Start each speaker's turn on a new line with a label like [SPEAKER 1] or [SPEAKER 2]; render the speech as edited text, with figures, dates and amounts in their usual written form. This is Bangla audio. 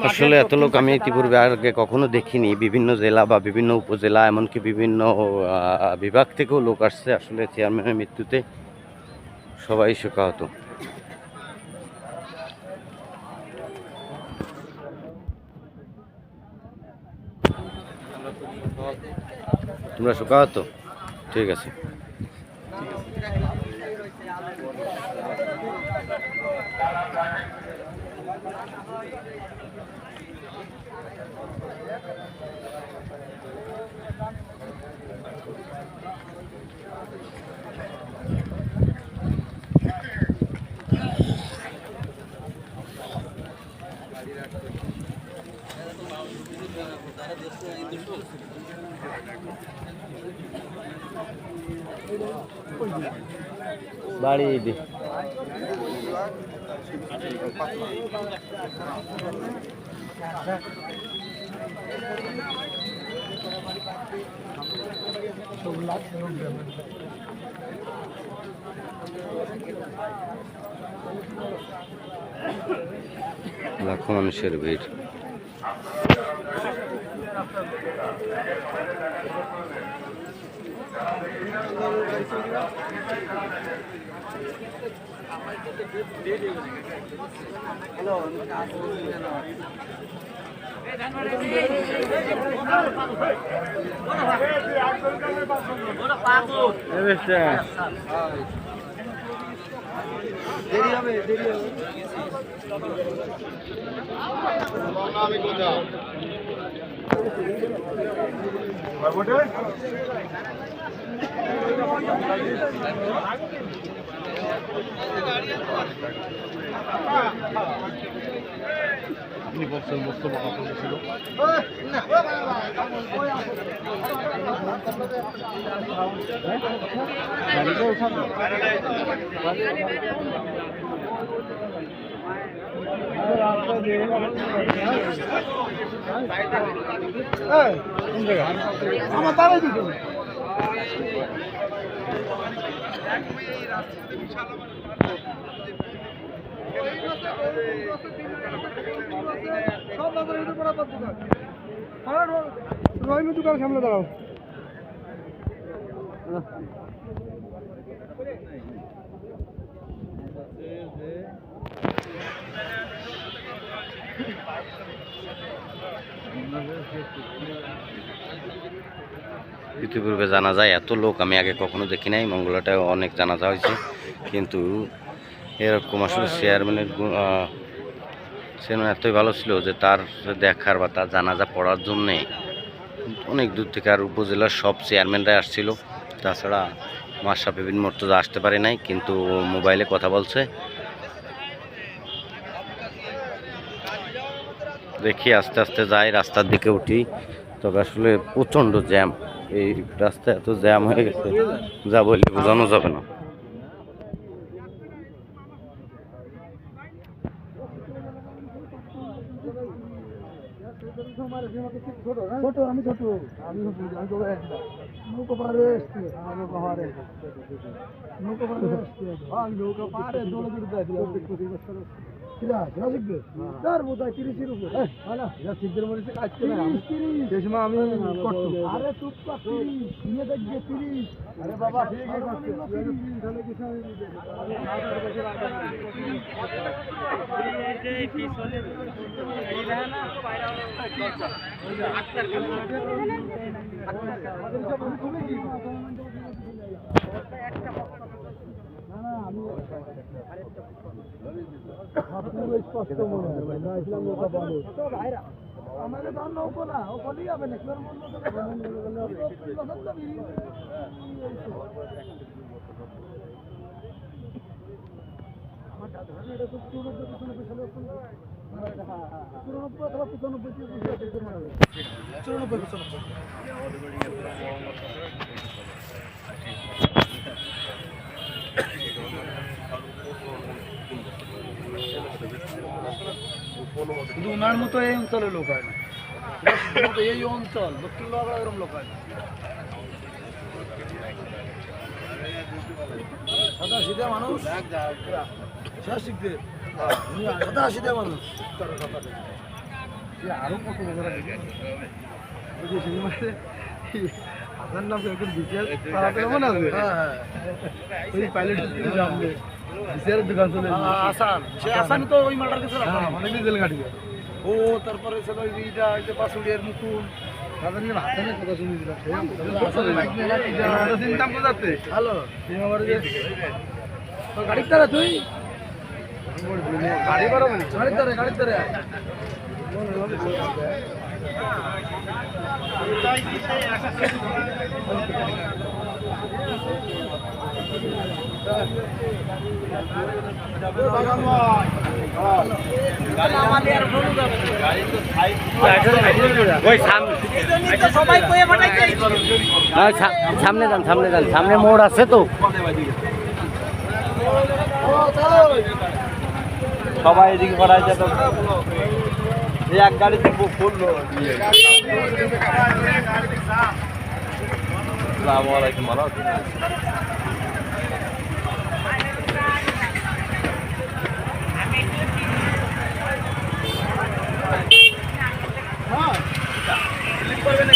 [SPEAKER 1] আসলে এত লোক আমি ইতিপূর্বে আগে কখনো দেখিনি। বিভিন্ন জেলা বা বিভিন্ন উপজেলা এমনকি বিভিন্ন বিভাগ থেকেও লোক আসছে আসলে চেয়ারম্যানের মৃত্যুতে। সবাই শোকাহত। তোমরা শোকাহত? ঠিক আছে। বাড়ি দি লাখো মানুষের ভিড়। আপনি বলছেন মোস্তফা কামাল ছিল। আমার তারাই দিত রহিমের দোকান সামনে দাঁড়াও। ইতিপূর্বে জানা যায় এত লোক আমি আগে কখনো দেখি নাই। মঙ্গলাটায় অনেক জানাজা হয়েছে, কিন্তু এরকম আসলে চেয়ারম্যান এতই ভালো ছিল যে তার দেখার বা তার জানাজা পড়ার জন্যে অনেক দূর থেকে আর উপজেলার সব চেয়ারম্যানরাই আসছিল। তাছাড়া মাশরাফি বিন মুর্তজা আসতে পারে নাই, কিন্তু মোবাইলে কথা বলছে। দেখি আস্তে আস্তে যাই, রাস্তার দিকে উঠি। তবে আসলে প্রচণ্ড জ্যাম, এই রাস্তা এত জ্যাম হয়ে গেছে যা বললে বোঝানো যাবে না। ছোট আমি ছোট আমি নৌকা পারে নৌকা পারে নৌকা পারে নৌকা পারে দোলে দিতে শিখবে তার বোধ হয় 30-এর উপরে শিখদের মধ্যে কাজছে না সেই সময় আমি করতো। আরে চুপ কর 30 নিয়ে দেখবে 30। আরে বাবা ঠিক আছে তাহলে কিছু আমাদের ধর নৌকো না ও বলেই হবে না শুধু ওনার মতো এই অঞ্চলের লোক হয় না, এই অঞ্চল দক্ষিণ লোহাগড়া এরকম লোক হয় না। সাদা সিধা মানুষ, সাদা সিধা মানুষ। আরো কত মজা লাগে ওই যে সিনেমাতে হাসান নাম একজন বিসিআর পাড়াতে মনে আছে ওই পাইলট সামনে বিসিআর দোকান চলে হাসান সে হাসান তো ওই মার্ডার কেসে অনেক জেল কাটি ও তারপরে ছিল এইটা যে পাসুলিয়ার মুকুল হাসানের কথা শুনি দিলাম চিন্তা বোঝাতে হ্যালো গাড়ির তারা তুই গাড়ি বারো গাড়ির তারা
[SPEAKER 2] সামনে যান সামনে মোড় আছে তো
[SPEAKER 3] সবাই এদিকে পাঠায় যেত এই এক গাড়িতে পড়লো আসসালামু আলাইকুম ভালো আছেন
[SPEAKER 1] করবেন